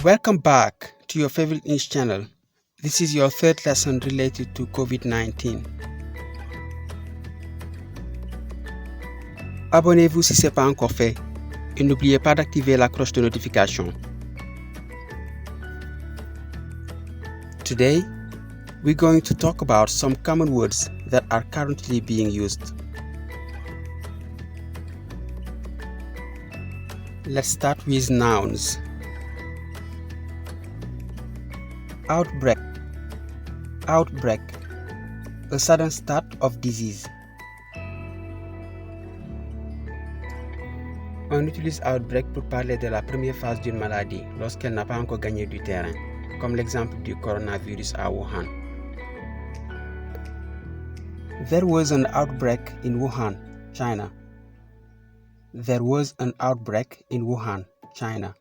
Welcome back to your favorite English channel. This is your third lesson related to COVID-19. Abonnez-vous si ce n'est pas encore fait et n'oubliez pas d'activer la cloche de notification. Today, we're going to talk about some common words that are currently being used. Let's start with nouns. Outbreak. Outbreak. A sudden start of disease. On utilise outbreak pour parler de la première phase d'une maladie lorsqu'elle n'a pas encore gagné du terrain, comme l'exemple du coronavirus à Wuhan. There was an outbreak in Wuhan, China. There was an outbreak in Wuhan, China.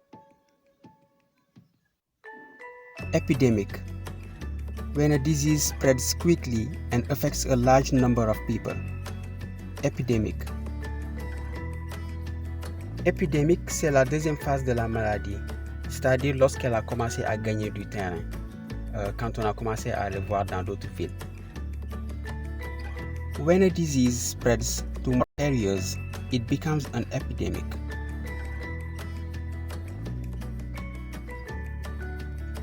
Epidemic. When a disease spreads quickly and affects a large number of people. Epidemic. Épidémique, c'est la deuxième phase de la maladie, c'est-à-dire lorsqu'elle a commencé à gagner du terrain, quand on a commencé à le voir dans d'autres villes. When a disease spreads to more areas, it becomes an epidemic.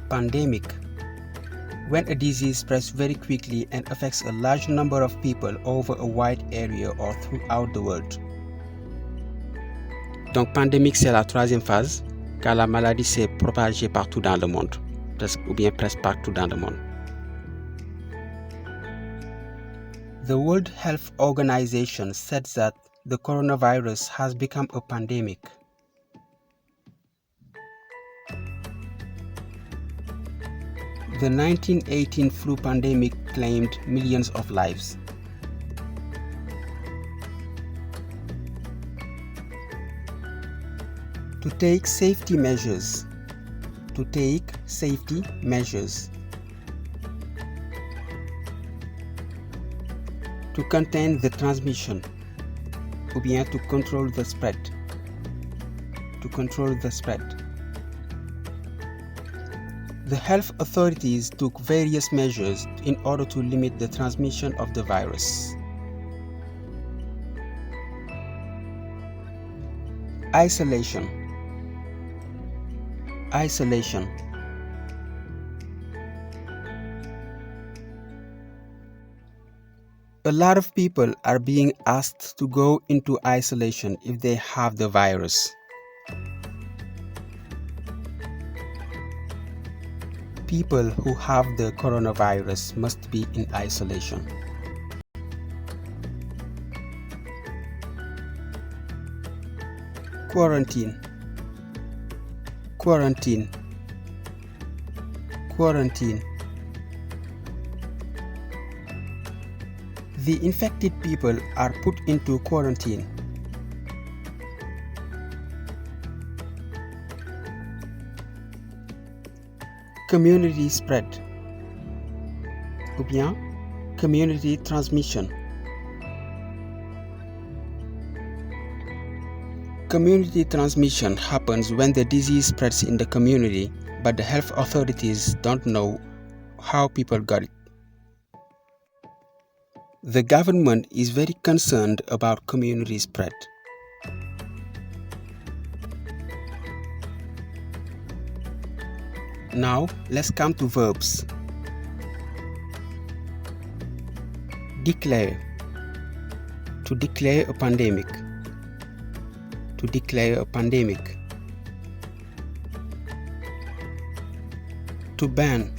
Pandemic. When a disease spreads very quickly and affects a large number of people over a wide area or throughout the world. Donc, pandémique, c'est la troisième phase, car la maladie s'est propagée partout dans le monde, presque partout dans le monde. The World Health Organization said that the coronavirus has become a pandemic. The 1918 flu pandemic claimed millions of lives. To take safety measures. To take safety measures. To contain the transmission. Ou bien to control the spread. To control the spread. The health authorities took various measures in order to limit the transmission of the virus. Isolation. Isolation. A lot of people are being asked to go into isolation if they have the virus. People who have the coronavirus must be in isolation. Quarantine. Quarantine. Quarantine. The infected people are put into quarantine. Community spread. Ou bien community transmission. Community transmission happens when the disease spreads in the community, but the health authorities don't know how people got it. The government is very concerned about community spread. Now, let's come to verbs. Declare. To declare a pandemic. To declare a pandemic. To ban.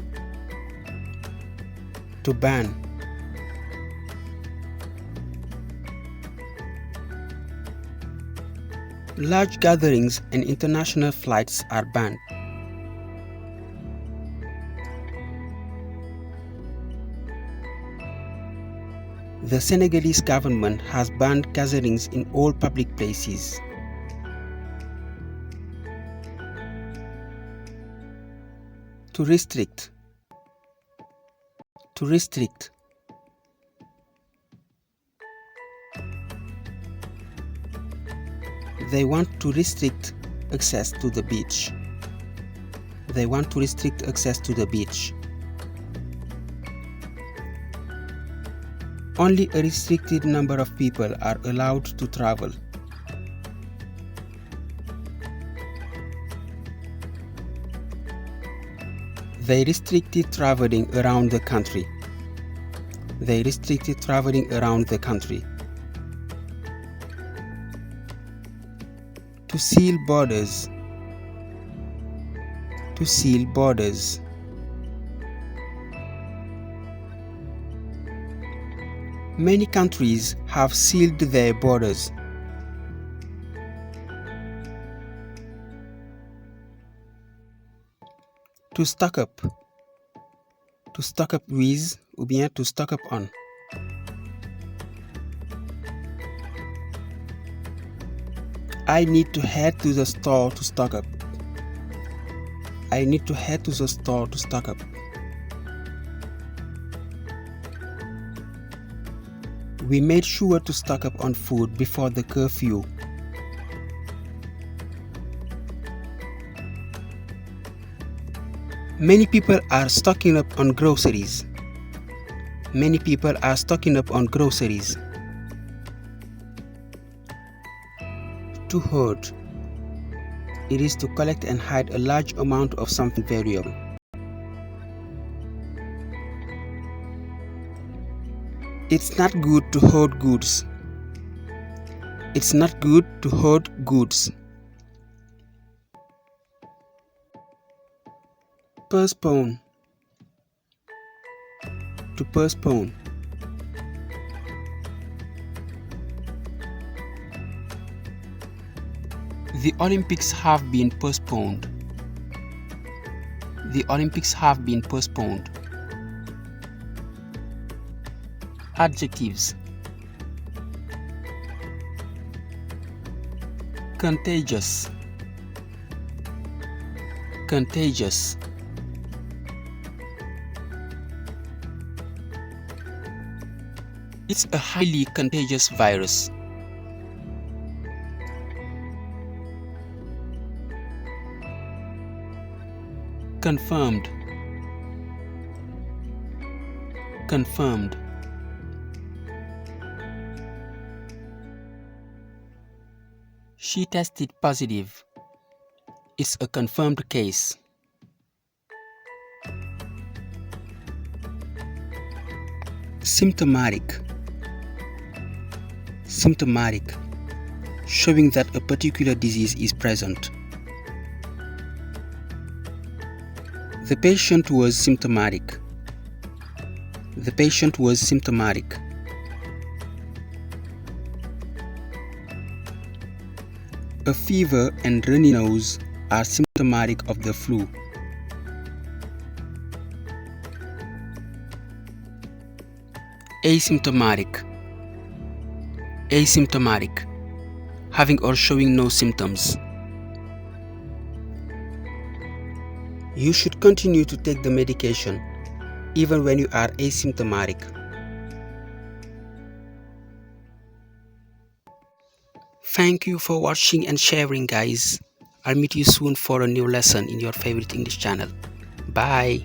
To ban. Large gatherings and international flights are banned. The Senegalese government has banned gatherings in all public places. To restrict. To restrict. They want to restrict access to the beach. They want to restrict access to the beach. Only a restricted number of people are allowed to travel. They restricted traveling around the country. They restricted traveling around the country. To seal borders. To seal borders. Many countries have sealed their borders. To stock up. To stock up with ou bien to stock up on. I need to head to the store to stock up. I need to head to the store to stock up. We made sure to stock up on food before the curfew. Many people are stocking up on groceries. Many people are stocking up on groceries. To hoard. It is to collect and hide a large amount of something valuable. It's not good to hoard goods. It's not good to hoard goods. Postpone. To postpone. The Olympics have been postponed. The Olympics have been postponed. Adjectives. Contagious. Contagious. It's a highly contagious virus. Confirmed. Confirmed. She tested positive. It's a confirmed case. Symptomatic. Symptomatic, showing that a particular disease is present. The patient was symptomatic. The patient was symptomatic. A fever and runny nose are symptomatic of the flu. Asymptomatic. Asymptomatic, having or showing no symptoms. You should continue to take the medication even when you are asymptomatic. Thank you for watching and sharing, guys. I'll meet you soon for a new lesson in your favorite English channel. Bye.